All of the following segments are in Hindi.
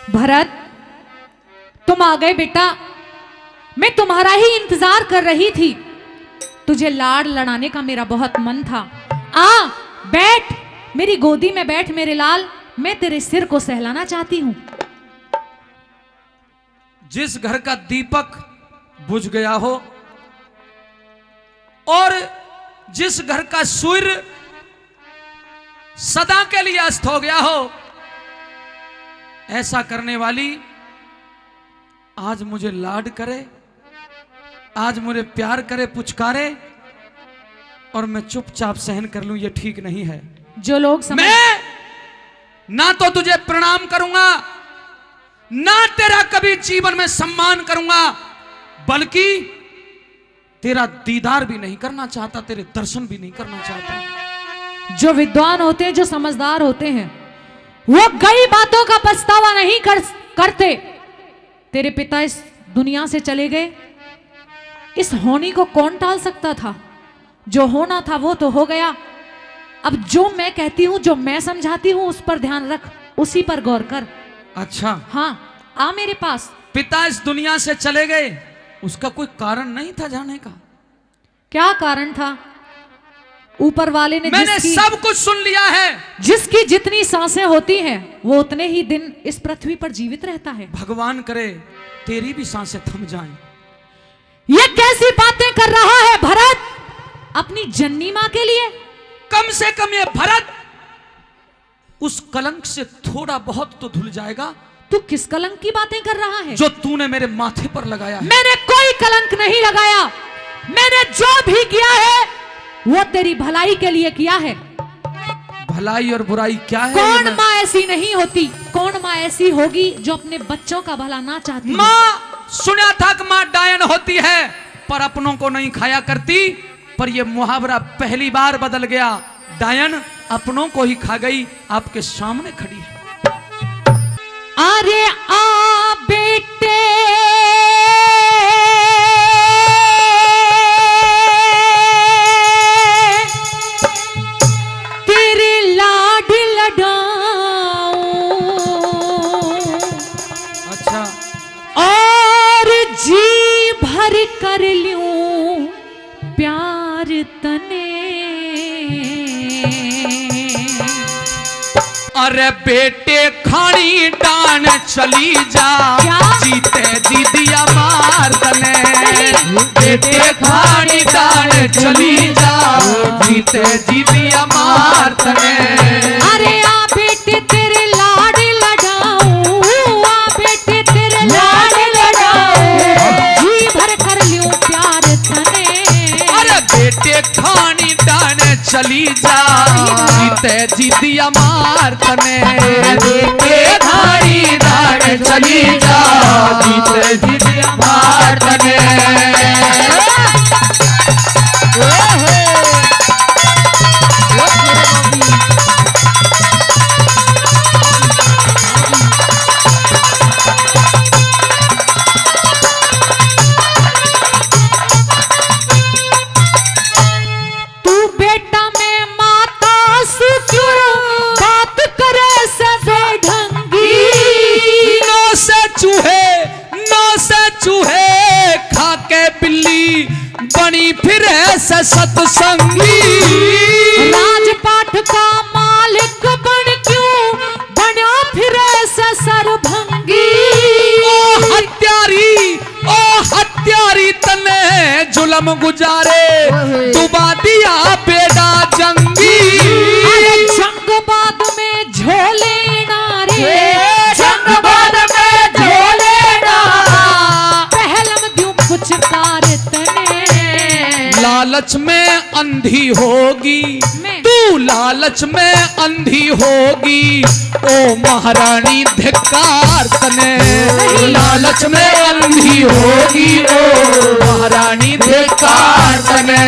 भरत, तुम आ गए बेटा। मैं तुम्हारा ही इंतजार कर रही थी। तुझे लाड़ लड़ाने का मेरा बहुत मन था। आ बैठ, मेरी गोदी में बैठ मेरे लाल। मैं तेरे सिर को सहलाना चाहती हूं। जिस घर का दीपक बुझ गया हो और जिस घर का सूर्य सदा के लिए अस्त हो गया हो, ऐसा करने वाली आज मुझे लाड करे, आज मुझे प्यार करे, पुचकारे और मैं चुपचाप सहन कर लूं, ये ठीक नहीं है। जो लोग मैं ना तो तुझे प्रणाम करूंगा, ना तेरा कभी जीवन में सम्मान करूंगा, बल्कि तेरा दीदार भी नहीं करना चाहता, तेरे दर्शन भी नहीं करना चाहता। जो विद्वान होते हैं, जो समझदार होते हैं, वो कई बातों का पछतावा नहीं करते। तेरे पिता इस दुनिया से चले गए, इस होनी को कौन टाल सकता था? जो होना था वो तो हो गया। अब जो मैं कहती हूं, जो मैं समझाती हूं, उस पर ध्यान रख, उसी पर गौर कर। अच्छा, हाँ, आ मेरे पास। पिता इस दुनिया से चले गए, उसका कोई कारण नहीं था जाने का? क्या कारण था? ऊपर वाले ने मैंने सब कुछ सुन लिया है। जिसकी जितनी सांसें होती हैं, वो उतने ही दिन इस पृथ्वी पर जीवित रहता है। भगवान करे तेरी भी सांसें थम जाएं। ये कैसी बातें कर रहा है भरत? अपनी जन्नी मां के लिए? कम से कम ये भरत उस कलंक से थोड़ा बहुत तो धुल जाएगा। तू किस कलंक की बातें कर रहा है? जो तूने मेरे माथे पर लगाया है। मैंने कोई कलंक नहीं लगाया। मैंने जो भी किया है वो तेरी भलाई के लिए किया है। भलाई और बुराई क्या है? कौन माँ ऐसी नहीं होती? कौन माँ ऐसी होगी जो अपने बच्चों का भला ना चाहती? माँ, सुना था कि माँ डायन होती है पर अपनों को नहीं खाया करती, पर यह मुहावरा पहली बार बदल गया। डायन अपनों को ही खा गई, आपके सामने खड़ी है। अरे आ बेटे, तेरे लाड लडाऊं। अच्छा, और जी भर कर लूं प्यार तने। अरे बेटे खानी डान चली जा, जीते दीदिया मार तने। बेटे खानी डान चली जा, जीते दीदिया मार तने। अरे आ बेटे तेरे लाड लडाऊं, आ बेटे तेरे लाड लडाऊं, जी भर कर लूं प्यार तने। अरे बेटे खानी डान चली जा, जीते दीदिया मार तने। बेटे खानी डान चली जा, जीते दीदिया मार तने। चूहे खा के बिल्ली बनी फिर ऐसे सत्संगी। राजपाट का मालिक बन क्यों बना फिर ऐसे सरभंगी। ओ हत्यारी तने जुल्म गुजारे, डुबा दिया बेड़ा जंगी। अरे जंगबाद में झोले नारे, जंगबाद में झोले लालच में अंधी होगी तू, लालच में अंधी होगी। ओ महारानी धिक्कार तने, लालच में अंधी होगी। ओ महारानी धिक्कार तने।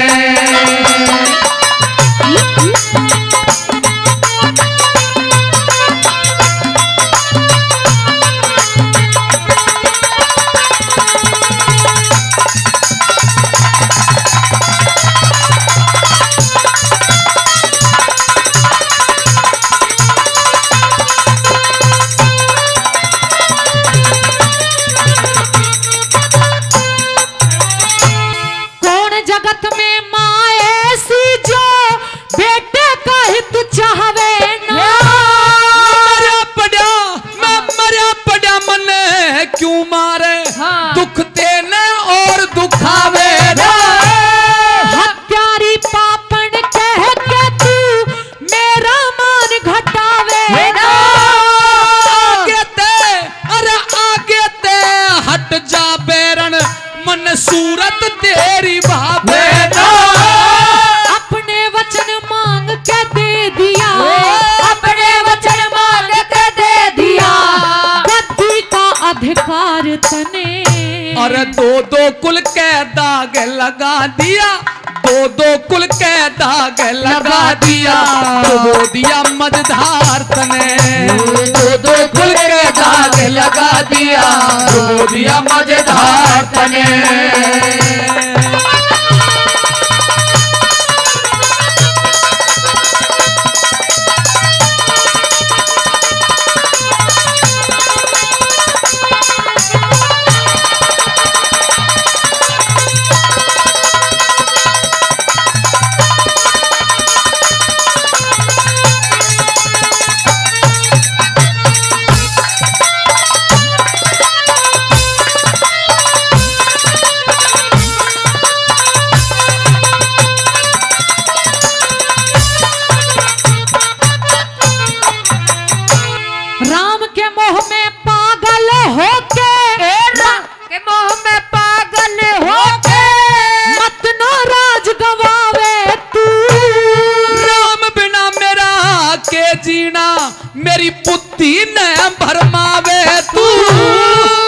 अधिकार तने। अरे दो दो कुल के दाग लगा दिया, दो दो कुल के दाग लगा दिया, डुबो दिया मझधार तने। दो दो कुल के दाग लगा दिया, डुबो दिया मझधार तने। राम के मोह में पागल होके, राम के मोह में पागल होके, मत नो राज गवावे तू। राम बिना मेरा के जीना, मेरी बुद्धि न भरमावे तू।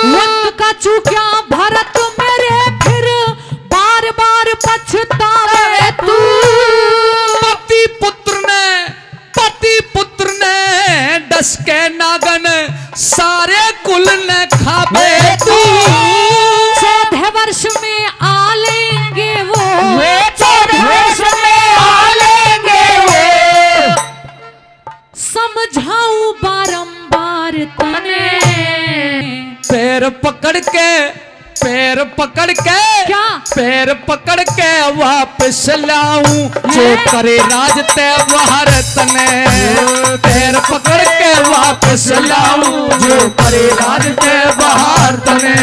वक्त का चूक्या भरत मेरे, फिर बार बार पछतावे तू। पति पुत्र ने डस के नागन, सारे कुल ने खावे तू। 14 वर्ष में आ लेंगे वो, 14 वर्ष में आ लेंगे वो। समझाऊं बारंबार तने। पैर पकड़ के क्या? पैर पकड़ के वापस लाऊं, जो करे राज त्योहार तने। पैर पकड़ के वापस लाऊं, जो करे राज त्योहार तने।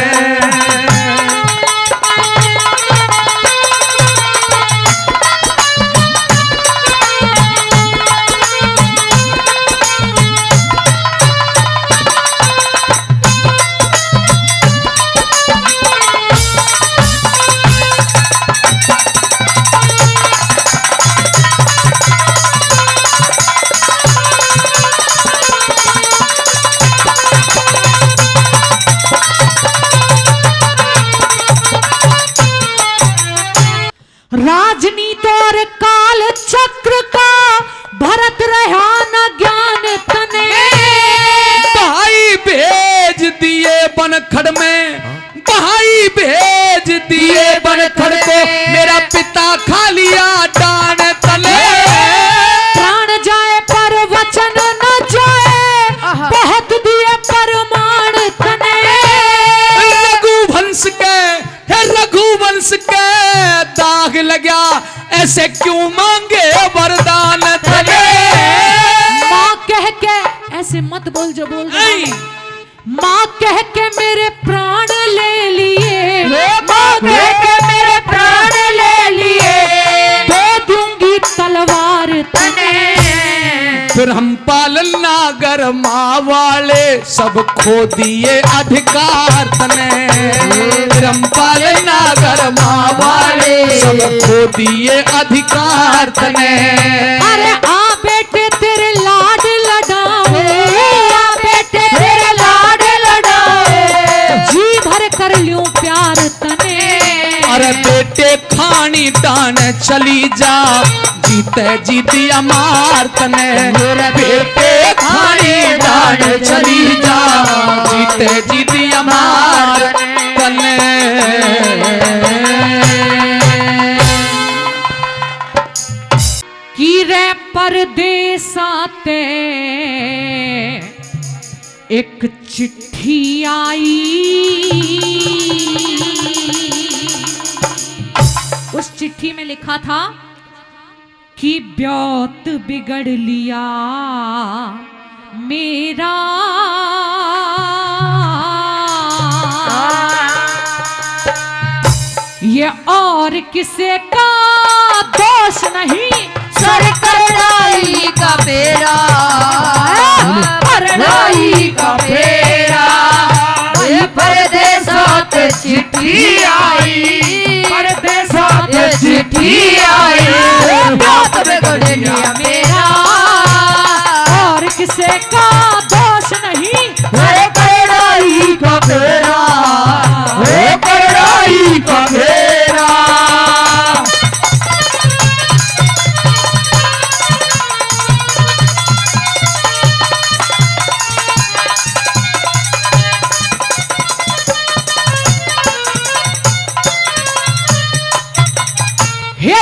राजनीति और काल चक्र का भरत रहा न ज्ञान तने। भाई भेज दिए बनखड़ में, भाई भेज दिए बनखड़ को, मेरा पिता खा लिया डान तले। प्राण जाए पर वचन न जाए, बहुत दिए परमाण तने। रघुवंश के दाग लगा, ऐसे क्यों मांगे वरदान तने। माँ कह के ऐसे मत बोल जो बोल रहा है। माँ कह के मेरे प्राण ले लिए, माँ कह के मेरे प्राण ले लिए, दे दूंगी तलवार तने। फिर हम पालन नागर माँ वाले, सब खो दिए अधिकार तने। फिर हम पालन नागर माँ वाले, सब खो दिए अधिकार तने। अरे आ बेटे तेरे लाड लडाऊं, आ बेटे तेरे लाड लडाऊं, जी भर कर लूं प्यार तने। अरे बेटे खानी दान चली जा, जीते जीती अमार तने। बेटे खानी दान चली जा, जीते जीती अमार तने। की रे परदेस आते एक चिट्ठी आई, उस चिट्ठी में लिखा था कि ब्योत बिगड़ लिया मेरा, ये और किसी का दोष नहीं, सर करनाई का बेड़ा, करनाई का बेड़ा। वही परदेसात चिट्ठी आई, परदेसात चिट्ठी आई, बात बिगड़ लिया मेरा, और किसी का दोष नहीं, सर करनाई का बेड़ा।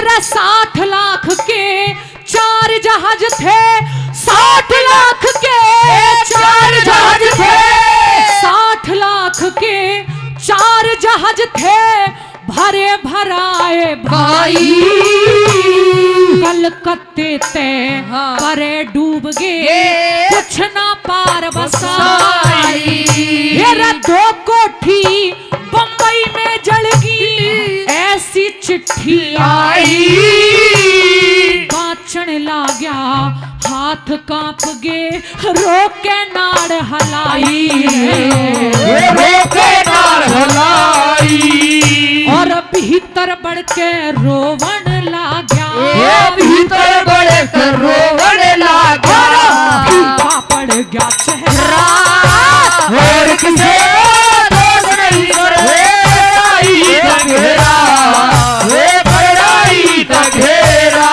हेरा 60 लाख के 4 जहाज थे, 60 लाख के 4 जहाज थे, 60 लाख के 4 जहाज थे, भरे भराए भाई कलकत्ते ते करे डूब गए, कुछ ना पार बसाई। हेरा 2 कोठी बंबई में जलगी, ऐसी चिट्ठी आई, बाचन लाग्या हाथ कांप गे, रोके नाड़ हलाई, रोके नाड़ हलाई, और भीतर बढ़ के रोवन लाग्या, भीतर बढ़ के रोवन लाग्या, फीका पड़ गया चेहरा, और किसे दोष नहीं बड़ाई का घेरा, बड़ाई का घेरा।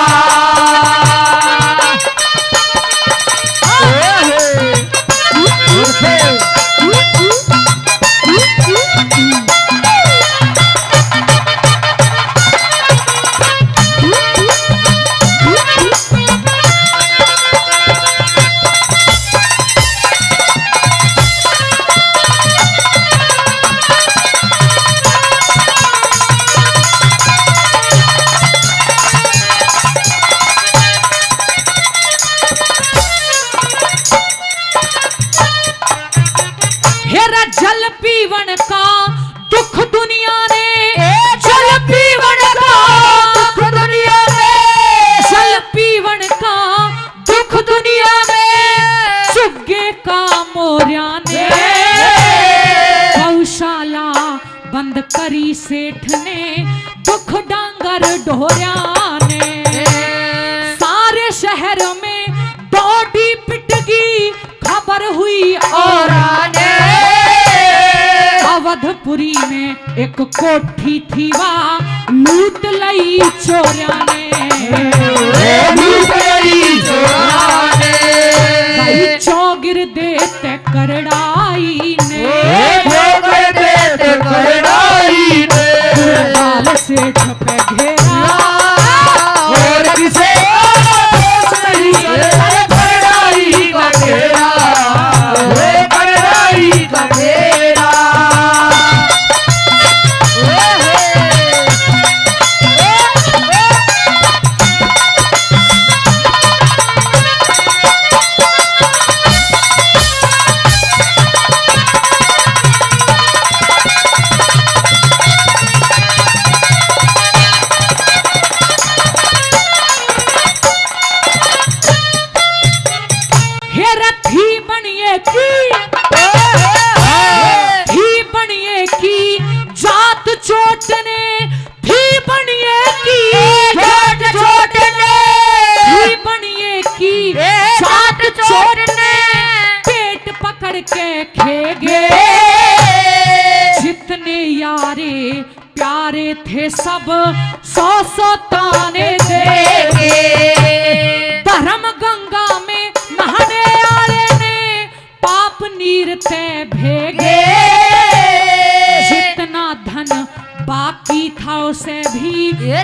हेरा जल पीवन का दुख दुनिया ने, जल पीवन का दुख दुनिया ने, जल पीवन का दुख दुनिया ने, चुग्गे का मोर्या ने, गौशाला बंद करी सेठ ने, दुख डांगर ढोर्या ने, सारे शहर में दौड़ी पिटगी, खबर हुई और आने, अवधपुरी में एक कोठी थी, वहाँ लूट लई चोरिया ने, लूट लई चोरिया ने, भाई चौगिर देते करड़ाई ने, चौगिर देते करड़ाई ने, बाल सेठ पे घेरा, और किसे दोष नहीं करड़ाई का घेरा, करड़ाई का घेरा। हेरा थी बनिए की जात चोटने, थी बनिए की जात चोटने, थी बनिए की जात चोटने, पेट पकड़ के खेगे, जितने यारे प्यारे थे सब 100 ताने देगे, धर्म गंगा में नहाने आले ने, पाप नीर ते भेगे, जितना धन बाकी था उसे भी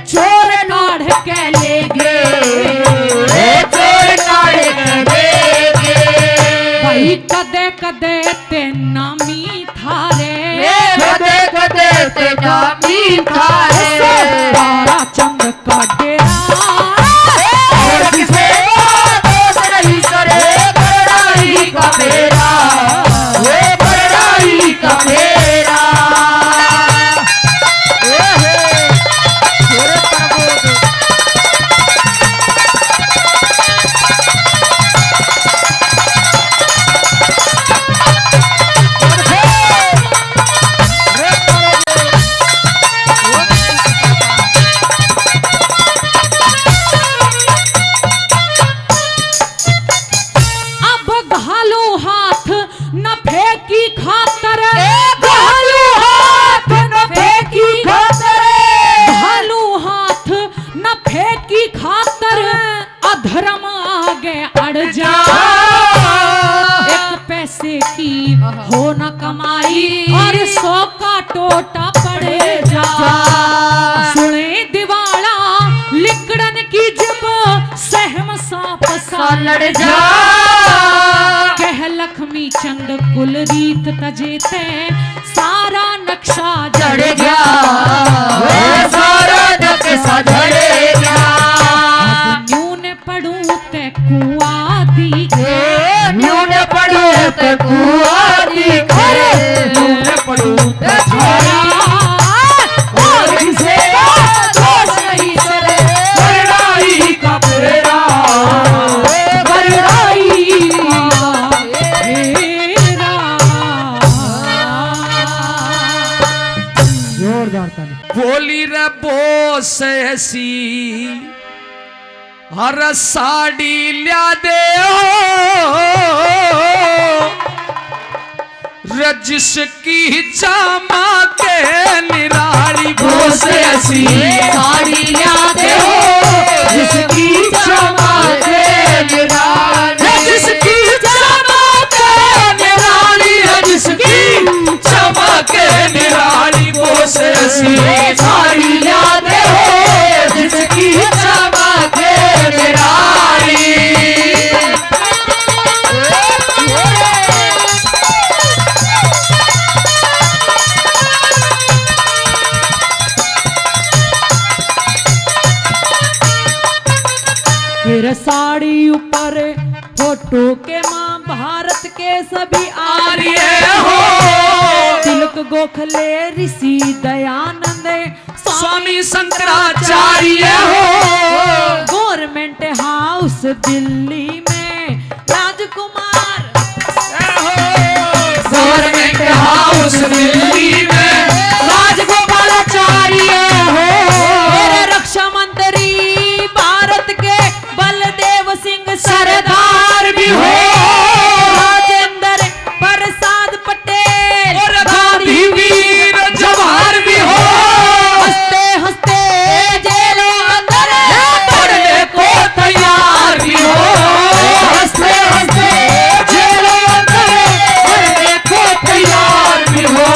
चोर काढ़ के ले गए, चोर काढ़ के ले गए, भाई कदे कदे ते नामी थारे, कदे कदे ते नामी थारे, तारा चंद का डेरा, और किसे दोष नहीं करे, बड़ाई का फेरा, बड़ाई का फेरा। टोटा पड़े जा, सुने दिवाला लड़ जा कह लक्ष्मी चंद कुल रीत तजे ते सारा नक्शा जड़ जड़ गया सारा नक्शा जड़ गया न्यून पढ़ू ते कुआ दिखे न्यून पढ़ू ते कुआ दिखे न्यून पढ़ू ते छोरा और किसे दोष नहीं सरे बड़ाई का फेरा बड़ाई जोरदार ताली। बोली रे बोस ऐसी हर साड़ी लिया दे जिसकी जामा के निराली बोस ऐसी साड़ी लिया दे जिसकी जामा के निराली जिसकी जामा के निराली जिसकी जामा के निराली बोस ऐसी साड़ी लिया दे जिसकी जामा के निराली फिर साड़ी ऊपर फोटो के माँ भारत के सभी आर्य हो तिलक गोखले ऋषि दयानंद स्वामी शंकराचार्य हो गवर्नमेंट हाउस दिल्ली में राजकुमार गवर्नमेंट हाउस दिल्ली में राजगोपालाचार्य हो मेरे रक्षा मंत्री भारत के बलदेव सिंह सरदार भी हो राजेंद्र प्रसाद पटेल और गांधी वीर जवाहर भी हो हंसते हंसते जेलों अंदर पढ़ने को तैयार भी हो हंसते हंसते जेलों अंदर पढ़ने को तैयार भी हो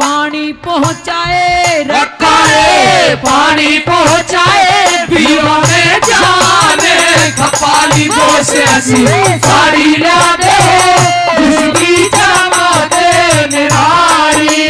पानी पहुंचाए रकाए पानी पहुंचाए पीवा में जाने कपाली बोस ऐसी साड़ी ला दे जिसकी जामा के निराली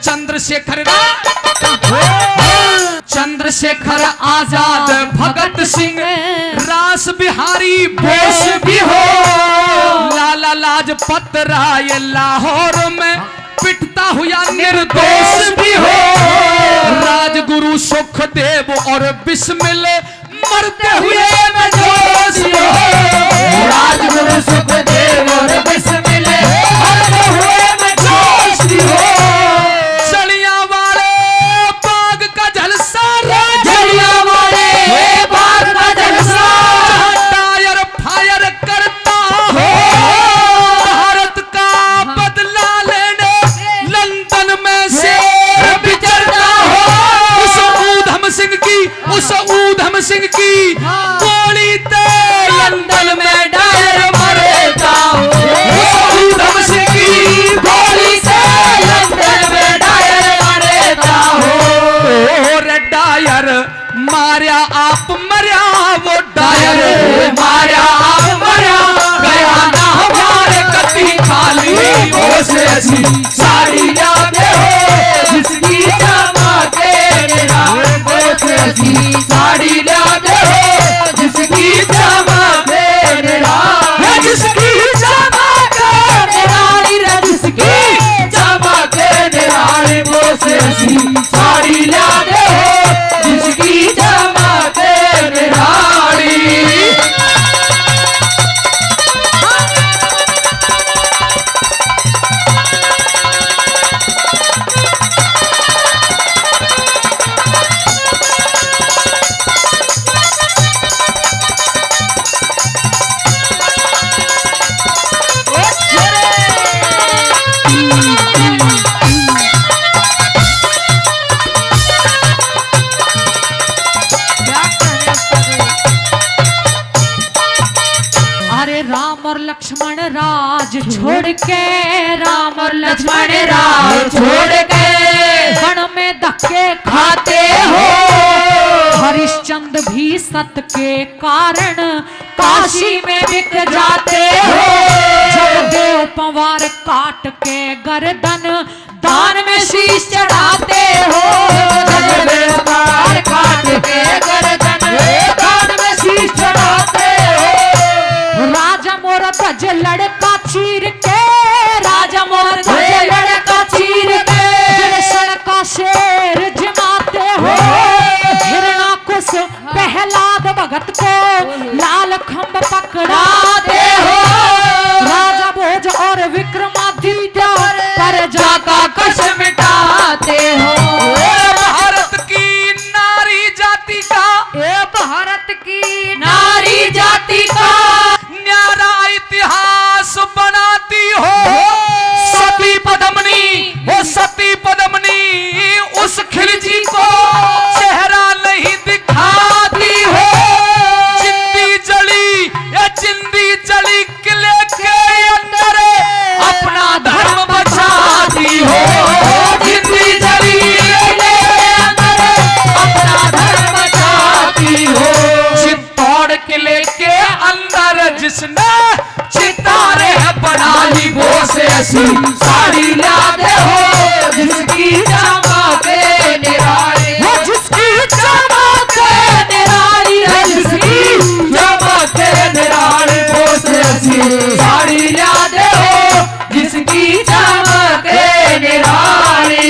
चंद्रशेखर चंद्रशेखर आजाद भगत सिंह रास बिहारी बोस भी हो लाला लाजपत राय लाहौर में पिटता हुआ निर्दोष भी हो राजगुरु सुखदेव और बिस्मिल मरते हुए में जोश हो राजगुरु सुखदेव और बिस्मिल मरते हुए में जोश भी हो जलियांवाले बाग का जलसा जलियांवाले बाग का जलसा टायर फायर करता हो भारत का बदला लेने लंदन में से विचरता हो उस ऊधम सिंह की गोली ते लंदन में डायर मरता हो उस ऊधम सिंह की गोली से लंदन में डायर मरता हो रे डायर मारिया आप मरिया वो डायर मारिया आप मरिया गया ना हमारे कति खाली बोस ऐसी साड़ी यादें हो जिसकी जामा के मेरा बोस ऐसी साड़ी यादें हो जिसकी जामा के मेरा जिसकी जामा के मेरा जिसकी जामा के मेरा बोस ऐसी साड़ी यादें हो जिसकी जामा के मेरा राम और लक्ष्मण राज छोड़ के, राम और लक्ष्मण राज छोड़ के वन में धक्के खाते हो। हरिश्चंद्र भी सत के कारण काशी में बिक जाते हो। जगदेव पंवार काट के गर्दन दान में शीश चढ़ाते हो। जगदेव पंवार काट के गर्दन दान में शीश चढ़ाते हो। राजा मोर ध्वज लड़का चीर के, राजा मोर ध्वज लड़का चीर के गिरसन का शेर जिमाते हो। हिरणाकुश प्रहलाद भगत को लाल खंभ पकड़ाते हो। राजा भोज और विक्रमादित्य प्रजा का कष्ट मिटाते हो। भारत की नारी जाति का, भारत की नारी जाति का न्यारा इतिहास बनाती हो। सती पद्मनी, वो सती पद्मनी उस खिलजी को चेहरा नहीं दिखाती हो। जिंदी जली, ये जिंदी जली किले के अंदर अपना धर्म बचाती हो। जिंदी जली किले के अंदर अपना धर्म बचाती हो। चित्तौड़ किले के अंदर जिसने चितारे बना ली वो से ऐसी साड़ी लाते हो जिसकी चमके निराली, वो जिसकी चमके निराली है, जिसकी चमके निराली वो से ऐसी साड़ी लाते हो जिसकी चमके निराली।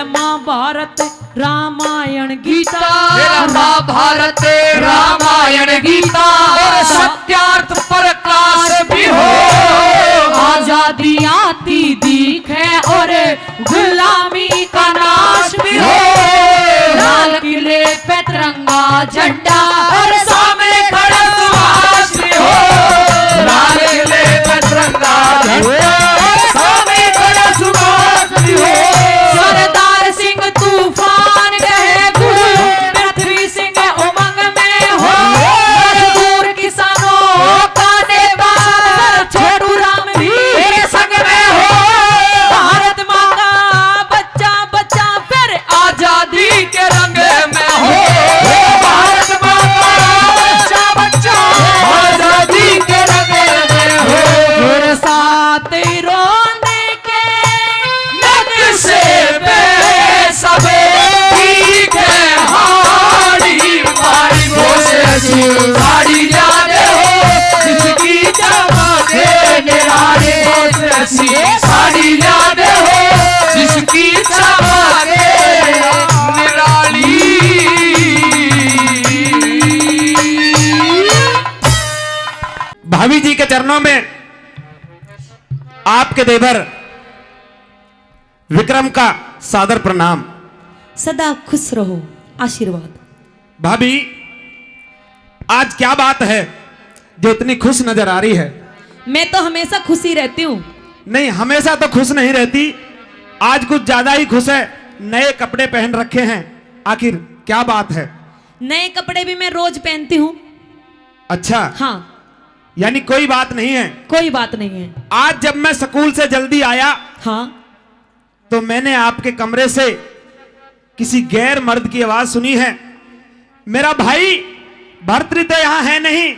महाभारत रामायण गीता, महाभारत रामायण गीता और सत्यार्थ प्रकाश भी हो। आजादी आती दिखे और गुलामी का नाश भी हो। लाल किले पे तिरंगा झंडा और सामने खड़ा सुभाष भी हो। लाल किले पे तिरंगा झंडा और सामने खड़ा सुभाष भी हो। सरदार सिंह तूफान कहे गुरु, पृथ्वी सिंह उमंग में हो। मजदूर किसानों का नेता छोटू राम भी मेरे संग में हो। भारत माँ का बच्चा बच्चा फिर आजादी के रंग में हो। भारत माँ का बच्चा बच्चा आजादी के रंग में हो। फिर साथ रोने के नक्शे पे सबे ठीक है हाड़ी मारी वो से ऐसी साड़ी लाते हो जिसकी चमके निराली, वो से ऐसी साड़ी लाते हो जिसकी चमके निराली। भाभी जी के चरणों में आपके देवर विक्रम का सादर प्रणाम। सदा खुश रहो, आशीर्वाद। भाभी आज क्या बात है जो इतनी खुश नजर आ रही है? मैं तो हमेशा खुशी रहती हूँ। नहीं, हमेशा तो खुश नहीं रहती, आज कुछ ज्यादा ही खुश है। नए कपड़े पहन रखे हैं, आखिर क्या बात है? नए कपड़े भी मैं रोज पहनती हूँ। अच्छा, हाँ, यानी कोई बात नहीं है। कोई बात नहीं है। आज जब मैं स्कूल से जल्दी आया हाँ, तो मैंने आपके कमरे से किसी गैर मर्द की आवाज सुनी है। मेरा भाई भर्तृ तो यहां है नहीं,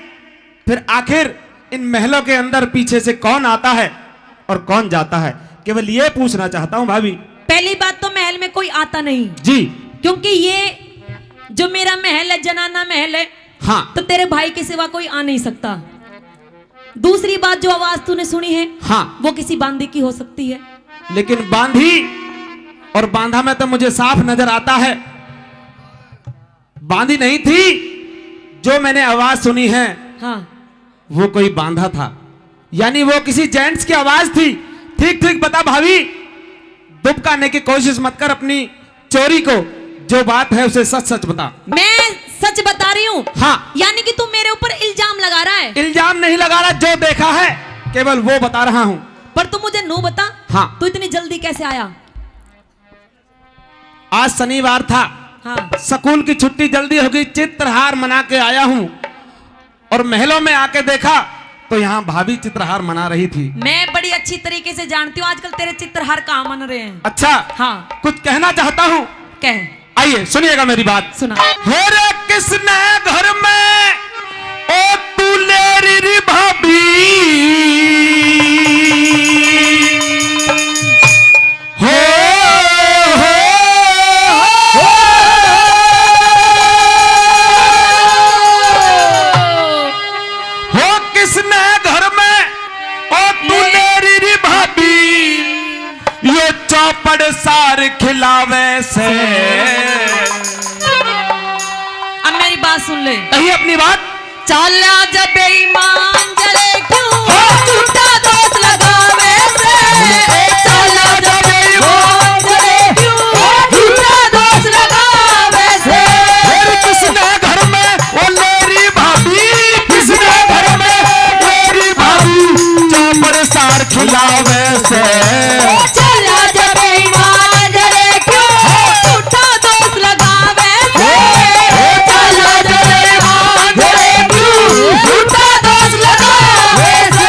फिर आखिर इन महलों के अंदर पीछे से कौन आता है और कौन जाता है? केवल ये पूछना चाहता हूं भाभी। पहली बात तो महल में कोई आता नहीं, जी क्योंकि ये जो मेरा महल है जनाना महल है, हाँ तो तेरे भाई के सिवा कोई आ नहीं सकता। दूसरी बात, जो आवाज तूने सुनी है हाँ, वो किसी बांदी की हो सकती है। लेकिन बांधी और बांधा में तो मुझे साफ नजर आता है, बांधी नहीं थी। जो मैंने आवाज सुनी है हाँ, वो कोई बांधा था, यानी वो किसी जेंट्स की आवाज थी। ठीक ठीक बता भाभी, दुबकाने की कोशिश मत कर अपनी चोरी को, जो बात है उसे सच सच बता। मैं सच बता रही हूँ। हाँ, यानी कि तू मेरे ऊपर इल्जाम लगा रहा है। इल्जाम नहीं लगा रहा, जो देखा है केवल वो बता रहा हूं। पर तू मुझे नो बता, हाँ। तू इतनी जल्दी कैसे आया? आज शनिवार था, हाँ, स्कूल की छुट्टी जल्दी हो गई, चित्रहार मना के आया हूं और महलों में आके देखा तो यहाँ भाभी चित्रहार मना रही थी। मैं बड़ी अच्छी तरीके से जानती हूँ आजकल तेरे चित्रहार कहाँ मन रहे हैं। अच्छा, हाँ, कुछ कहना चाहता हूँ, कह। आइए सुनिएगा मेरी बात। सुना। हेरे किसने घर में ओ तू लेरी री भाभी हो, हो किसने घर में ओ तू लेरी री भाभी, यो चौपड़ सार खिलावे से। अब मेरी बात सुन ले। कही अपनी बात। चला जब बेईमान जले क्यों झूठा दोष लगावे से। चला जब बेईमान जले क्यों झूठा दोष लगावे से। फिर किसने घर में वो लेरी भाभी, किसने घर में लेरी भाभी, चौपड़ सार खिलावे से। चला जब बेईमान जले क्यों झूठा दोष लगावे से। चला जब बेईमान जले क्यों झूठा दोष लगावे से।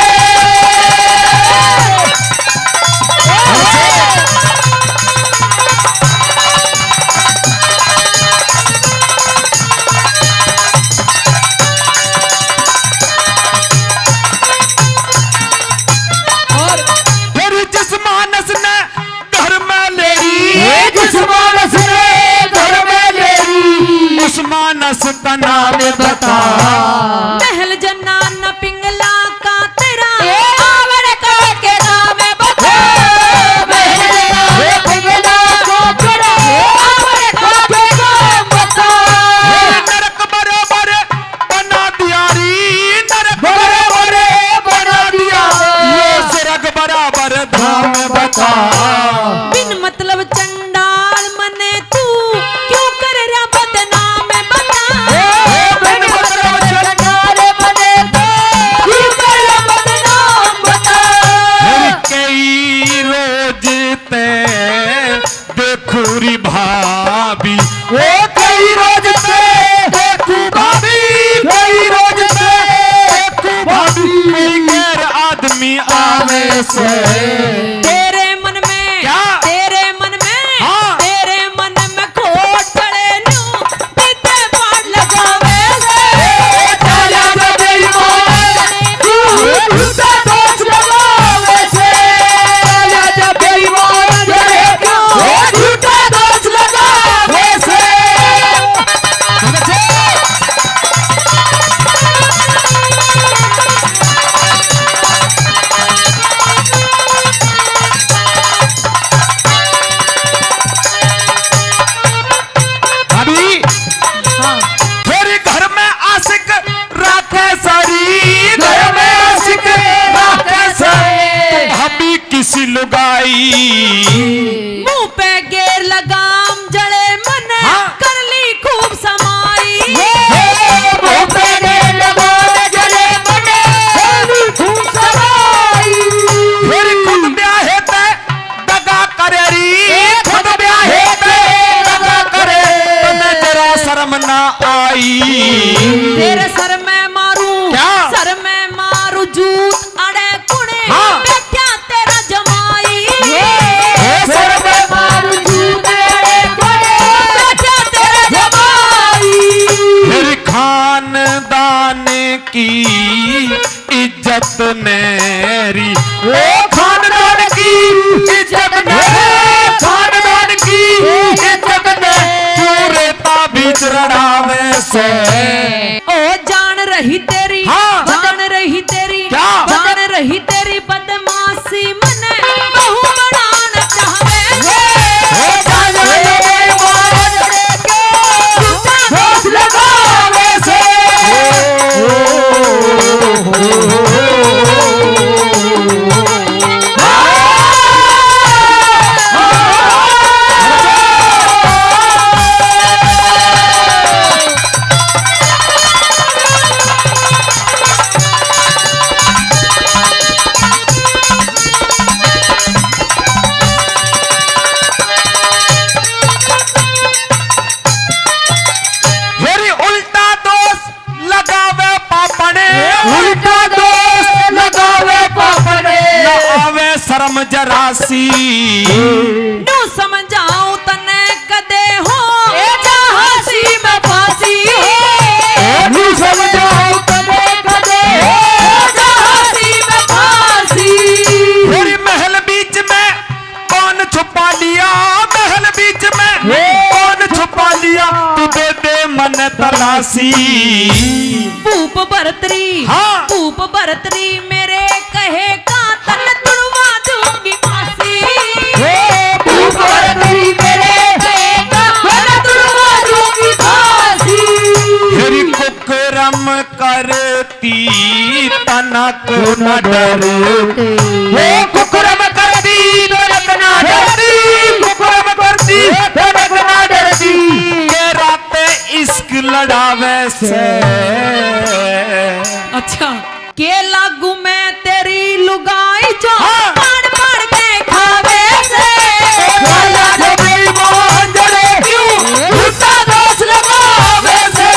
फिर जिस मानस ने घर में लेरी, जिस मानस ने घर में लेरी, उस मानस का नाम बता। महल जन्ना पिंगला का तेरा आवड़ का के नाम बता। महल जन्ना पिंगला का तेरा आवड़ का के नाम बता। नरक बराबर बना दिया री, नरक बराबर बना दिया, ये स्वर्ग बराबर धाम बता। बिन मतलब चंडाल मने तू क्यों कर रहा बदनाम बता। बिन मतलब चंडाल बने तो क्यों कर रहा बदनाम बता। कई रोज ते देखूरी भाभी, वो कई रोज से देखू भाभी, कई रोज से देखू भाभी, कोई गैर आदमी आवे से। तेरे मन में क्या? तेरे मन में हाँ। तेरे मन में खोट पड़े न्यू पीते पाट लगावे से। चला जब बेईमान तू झूठा दोष लगावे से। चला जब बेईमान जले क्यों झूठा दोष लगावे से। भाभी हाँ, फिर घर में आशिक राखे सारी, घर में आशिक राखे सारी। भाभी किसी लुगाई, मुंह पे गेर लगाम जड़े मन हाँ। कर ली खूब समाई। मुंह पे गेर लगाम जले बने होली खूब समाई। फिर खुद ब्याहे ते दगा करे री, खुद ब्याहे पे लगा करे, तुम्हें जरा शर्म ना आई। तेरे सर में मारू, क्या? सर में मारू जूत अड़े कुड़े हाँ। बैठा तेरा जमाई। सर में मारू जूते बड़े बैठा तेरा जमाई। फिर खानदान की इज्जत मेरी, वो खानदान की चरासी। नू समझाऊं तने कदे हो ए जहासी में फांसी नू समझाऊं तने कदे हो जहासी में फांसी। मेरी महल बीच में कौन छुपा लिया, महल बीच में कौन छुपा लिया, तू दे दे मन तलाशी। भूप भरतरी हाँ। भूप भरतरी मेरे कहे का तन तुड़वा दूंगी फांसी। भूप भरतरी मेरे कहे का तन तुड़वा दूंगी फांसी। मेरी कुकरम करती तनक न डरती, कुकरम करती तनक ना डरती, कुकरम करती तनक ना डरती। के राते इश्क लड़ावे से। अच्छा के लागू मैं तेरी लुगाई जो हाँ। पाड़ पाड़ के खावे से। वाला जो बेईमान जड़े क्यों झूठा दोष लगावे से।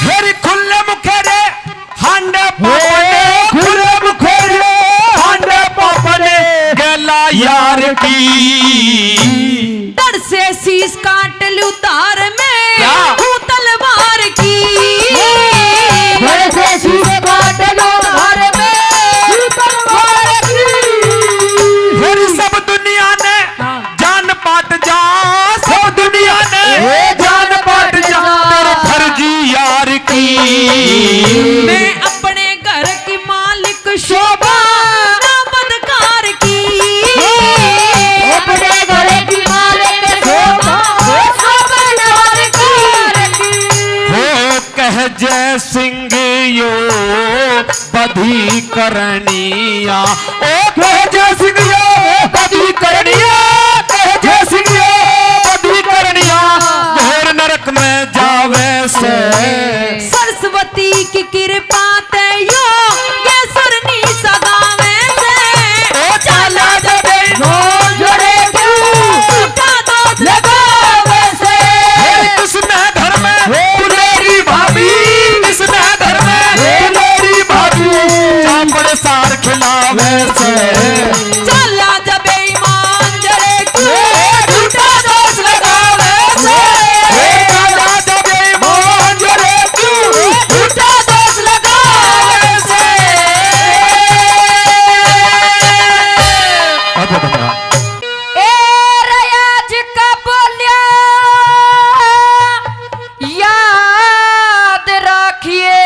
मेरी खुले मुखेरे हांडे पापने, खुले मुखेरे हांडे पापने गला यार की। डर से शीश काट लूं तार में क्या? हूँ तलवार की। वैसे शीशे काट लो घर में तलवार की। मेरी सब दुनिया ने जान पाट जा, सब दुनिया ने जान पाट जा। तेरे फर्जी यार की। मैं अपने घर की मालिक शोभा ना बदकार की। अपने घर की मालिक शोभा सबनवार की। हो कह जय सिंह यो बधी करनिया, ओ कह जय सिंह यो बदी करनिया, कह जय सिंह यो बदी करनिया। घोर नरक में जावे से। सरस्वती की कृपा ते यो ये सुरनी सगावे से। ओ चाला जबे मोर जोड़े क्यों झूठा दोष लगावे से। किसने घर में पुलेरी भाभी, किसने घर में मेरी भाभी चापड़ सार खिलावे से। चला जब ईमान जड़े क्यों झूठा दोष लगावे से। चाला जबे मोर जोड़े क्यों झूठा दोष लगावे से। ए रयाज का बोलिया याद रखिए।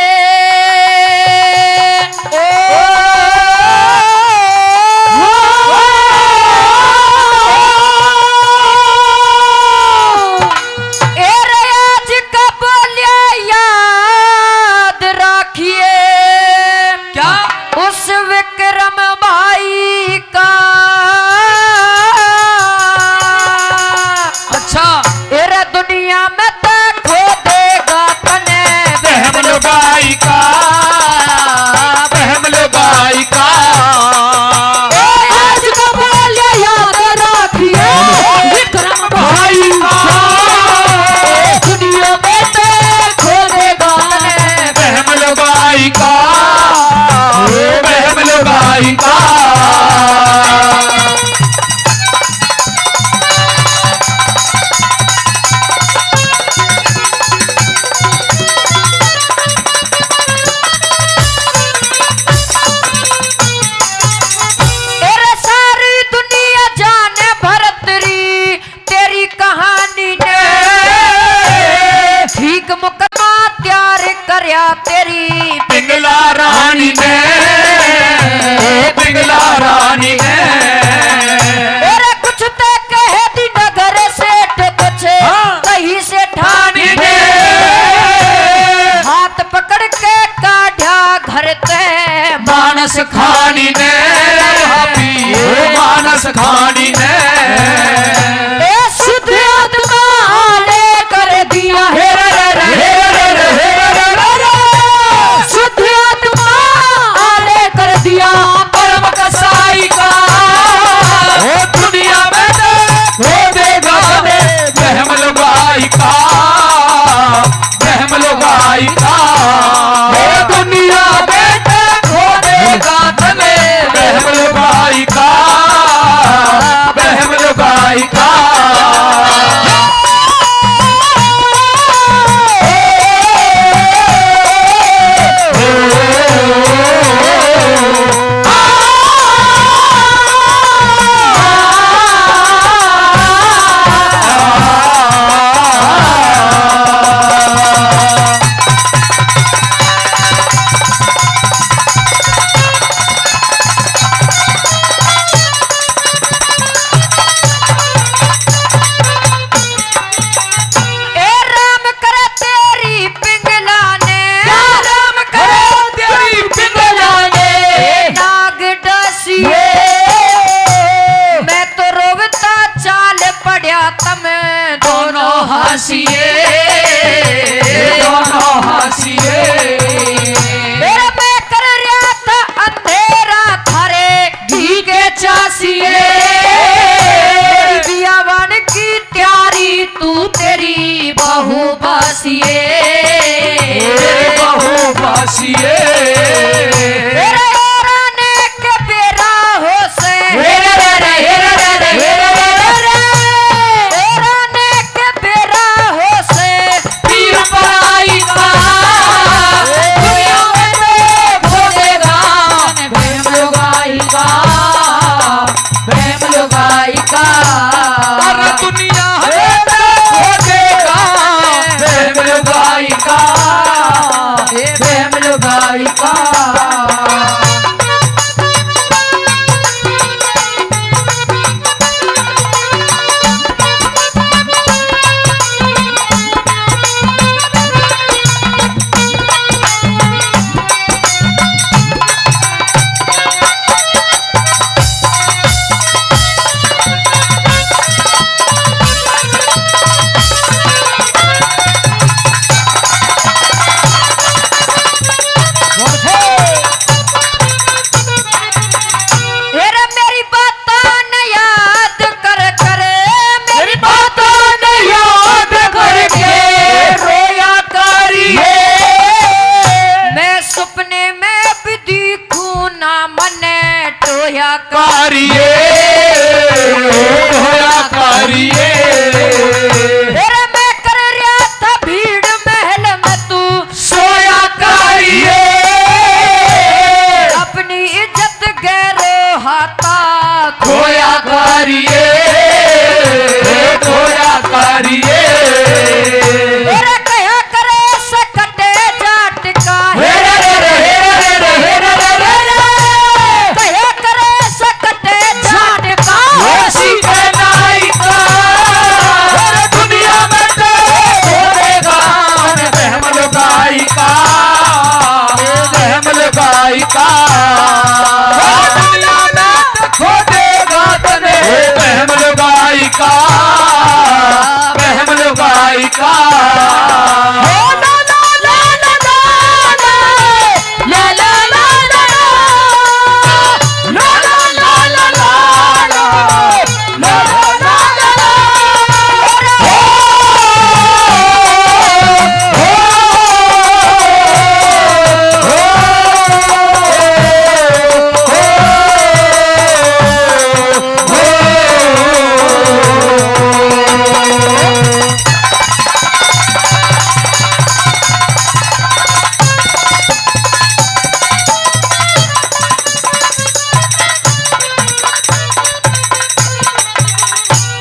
ए रयाज का बोलिया याद रखिए। क्या? उस विक्रम भाई का अच्छा तेरा दुनिया में खो देगा तने। बहम लुगाई का, बहम लुगाई का। आज का बोलिया याद रखिए विक्रम भाई का। दुनिया में तो खो देगा बहम लुगाई का, बहम लुगाई का। तेरे सारी दुनिया जाने भरतरी तेरी कहानी ने। ठीक मुकदमा तैयार करया तेरी पिंगला रानी ने, पिंगला रानी ने। तेरे कुछ ते कहे दी नगर सेठ कुछ हाँ। कहीं से ठानी ने। हाथ पकड़ के काढ़ा घर ते मानस खानी ने, मानस खानी ने। ए शुद्ध आत्मा ने कर दिया है। शुद्ध आत्मा ने कर दिया बासिए बियावन की त्यारी तू तेरी बहू बासिए बहु बासिए तेरे राने के बेरा हो से राने के बेरा हो से पीर पराई का दुनिया में तो खोदेगा प्रेम लुगाई का प्रेम लुगाई का अरे दुनिया खोदेगा प्रेम लुगाई का प्रेम लुगाई का मेरी बातों ने याद कर करे मेरी बातों ने याद करके रोया करिए मैं सपने में भी दिखूं ना मने टोया करिए रोया करिए तेरे मैं कर रहा था भीड़ महल में तू सोया करिए अपनी इज्जत गैरो हाथा खोया करिए खोया करिए तेरे कहा करे सकटे जाट का कहा करे सकटे जाट का ऐसी पहनाई का दुनिया में तो खोदेगा बहम लुगाई का बहम लुगाई का दुनिया में तो खोदेगा तने बहम लुगाई का बहम लुगाई का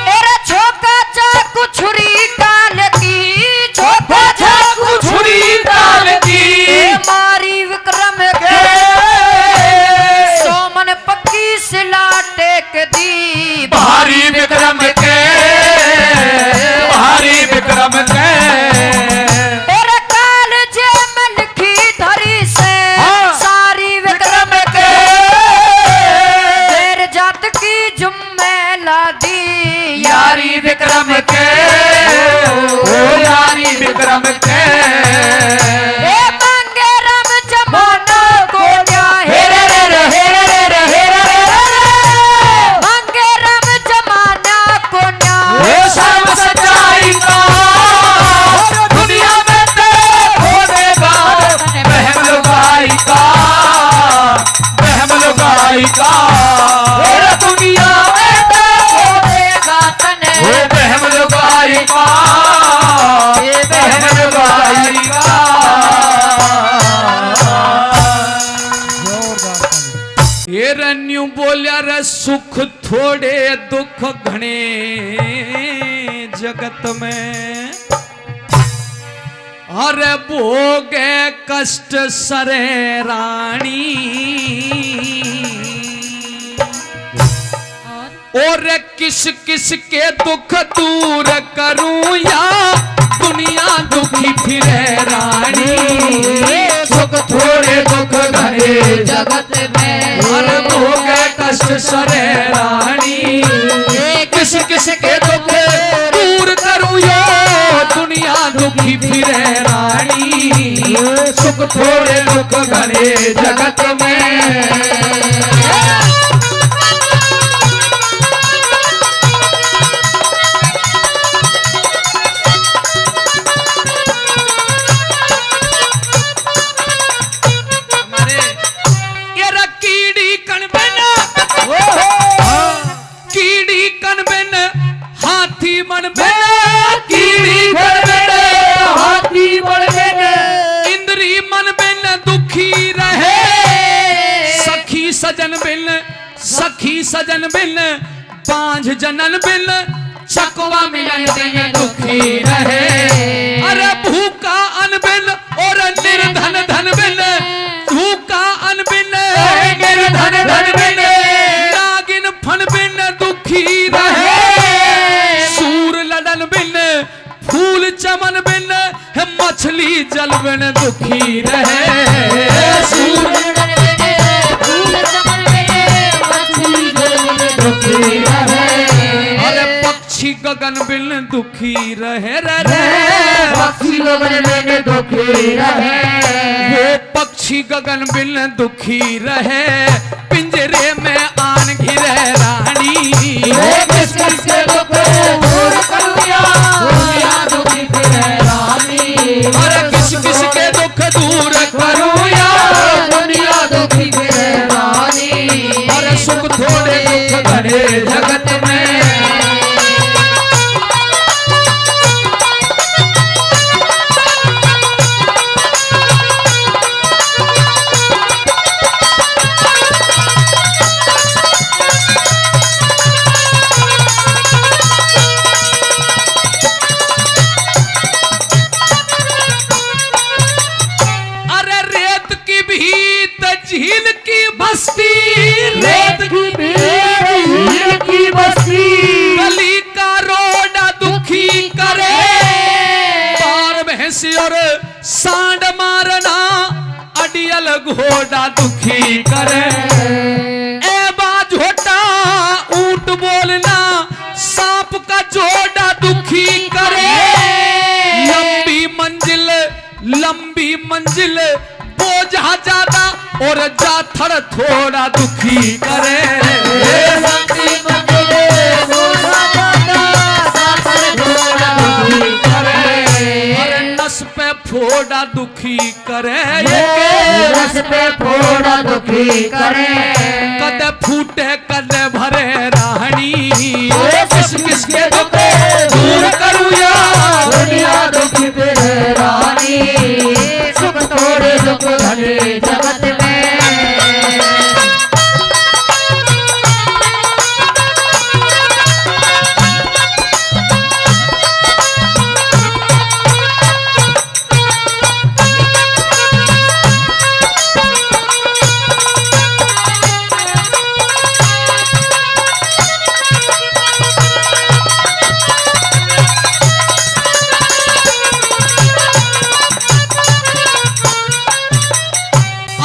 तेरा छोका चाकू छुरी काल की छोका चाकू छुरी डाल दी मारी विक्रम के सोमन पक्की सिला टेक दी भारी विक्रम के भारी विक्रम के तेरे काल जे में लिखी धरी से सारी विक्रम के तेरे जात की जुम्मे ला दी यारी विक्रम के ओ यारी विक्रम के ए मांगे राम जमाना को क्या मांगे राम जमाना को हे सर्व सच्चाई का दुनिया में तो खोदेगा बहम लुगाई का बहम लुगाई का हे दुनिया में तो खोदेगा तने वो बहम लुगाई का बहम लुगाई का ये रन्यू बोलिया रे सुख थोड़े दुख घने जगत में अरे भोगे कष्ट सरे रानी और किस किस के दुख दूर करूं या दुनिया दुखी फिरे रानी सुख थोड़े दुख घने जगत में अरे भोगे कष्ट सरे रानी किस किस के दुख दूर करूं या दुनिया दुखी फिरे रानी सुख थोड़े दुख घने जगत में मन बिन हाथी मन बिन कीड़ी घर बिन हाथी मन बिन इंद्री मन बिन दुखी रहे सखी सजन बिन पांच जनन बिन चकवा मिलन बिन दुखी रहे अरे भूखा अन बिन और निर्धन धन बिन भूखा अन बिन निर्धन धन बिन नागिन फन बिन दुखी रहे सूर लडन बिन फूल चमन बिन मछली जल बिन दुखी रहे सूर अरे पक्षी गगन बिन दुखी रहे रे पक्षी गगन बिन दुखी रहे वो पक्षी गगन बिन दुखी रहे पिंजरे में आन घिरे रानी किस किस के दुख दूर करुया दुनिया दुखी फिरे रानी अरे किस किस के दुख दूर करूया दुनिया दुखी फिरे रानी अरे सुख थोड़े दुख घड़े जगत में अरे रेत की भीत झील की बस्ती रेत की भीड़ की बस्ती गली का रोड दुखी करे पार भैंस और सांड मारना अडियल घोड़ा दुखी करे ए बाज होटा ऊंट बोलना सांप का जोड़ा दुखी करे लंबी मंजिल बोझा ज्यादा और जाथड़ थोड़ा दुखी करे अरे नस पे फोड़ा दुखी करे रस पे फोड़ा दुखी करे कदे फूटे कदे भरे राहनी किस किस के दुख दूर करूया दुनिया दुखी फिरे रानी सुख थोड़े दुख घड़े जगत में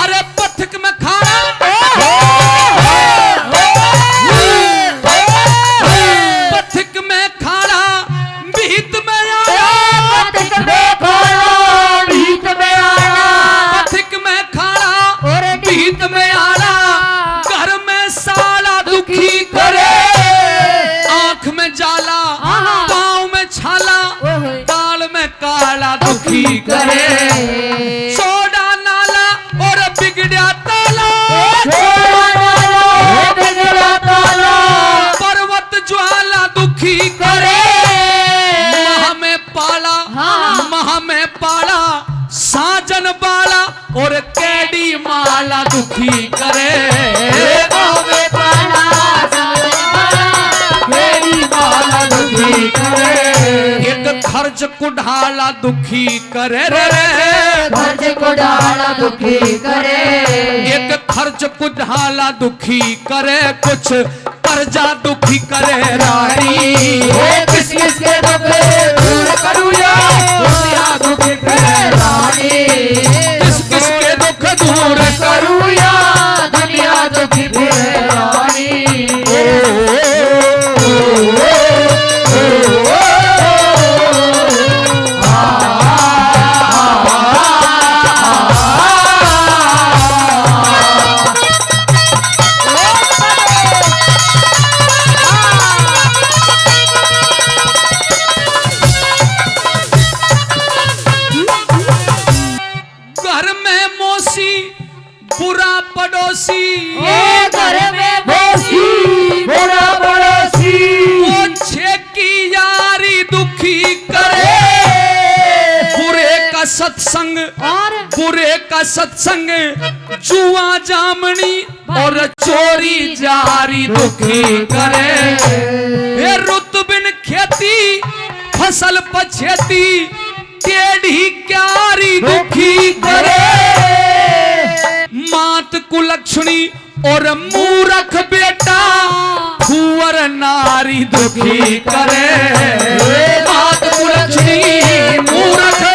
अरे पथिक में खाना पथिक में खाना भीत में आना पथिक में खाना भीत में आना पथिक में खाना भीत में आना घर में साला दुखी करे आंख में जाला पाँव में छाला दाल में काला दुखी करे सोडा नाला और बिगड़ा ताला पर्वत ज्वाला दुखी करे महा में पाला साजन बाला और कैडी माला दुखी करे एक खर्च कुढ़ाला दुखी करे रे खर्च को डाला दुखी करे एक खर्च कुढ़ाला दुखी करे कुछ कर्जा दुखी करे रानी किस किस के दुख दूर करूया दुनिया दुखी फिरे रानी किस किस के दुख दूर करूया दुनिया दुखी फिरे रानी घर में मौसी बुरा सत्संग जुआ जामनी और चोरी जारी दुखी करे। ये रुत बिन खेती फसल पछेती टेढ़ी क्यारी दुखी करे। मात कुलक्षणी और मूरख बेटा कुंवर नारी दुखी करे। मात कुलक्षणी मूरख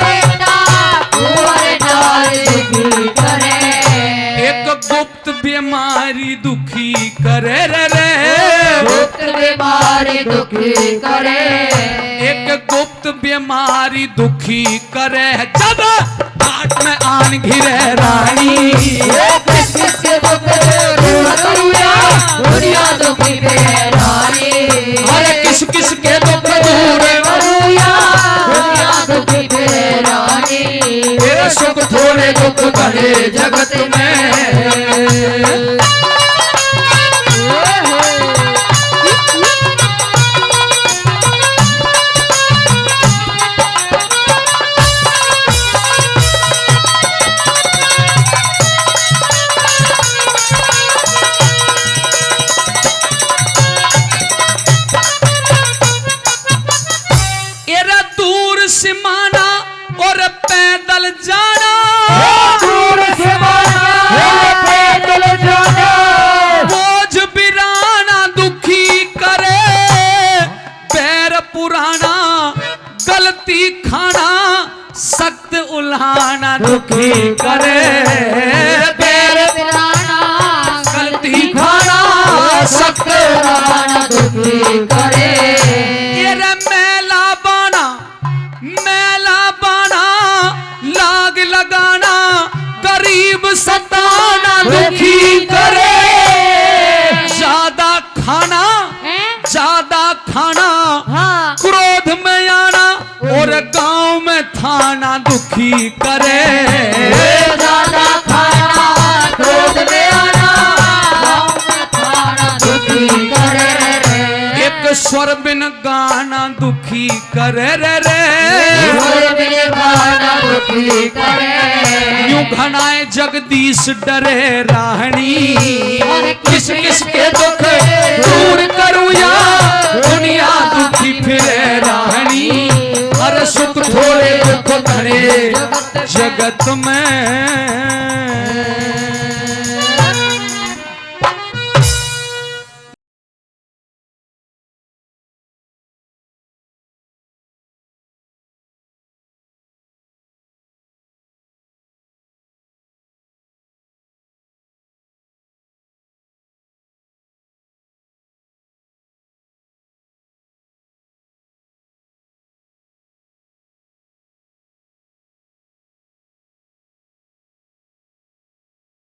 एक गुप्त बीमारी दुखी करे रे गुप्त बीमारी दुखी करे। एक गुप्त बीमारी दुखी करे। जब घाट में आन घिरे रानी किस किस के दुख दूर करूया दुनिया दुखी पे रानी। अरे किस किस के दुख दूर करूया दुनिया दुखी पे रानी। तेरे सुख थोड़े दुख बड़े जगत में। एरा दूर सिमाना और पैदल जाना। दूर से माना पैदल जाना। बोझ बिराना दुखी करे। पैर पुराना गलती खाना सख्त उल्हाना दुखी करे। पैर पुराना गलती खाना सख्त पुराना दुखी करे। एरा मेला बाना लाग लगाना गरीब सताना दुखी करे। ज्यादा खाना हाँ क्रोध में आना और गांव में थाना दुखी करे। ज्यादा खाना क्रोध में आना गाँव में खाना दुखी करे। एक स्वर बिन गाना दुखी करे रे स्वर बिन गाना दुखी करे। यूं घनाए जगदीश डरे राहनी। किस किस के दुख दूर करूं या दुनिया दुखी फिरे राहनी। हर सुख थोड़े दुख भरे जगत में।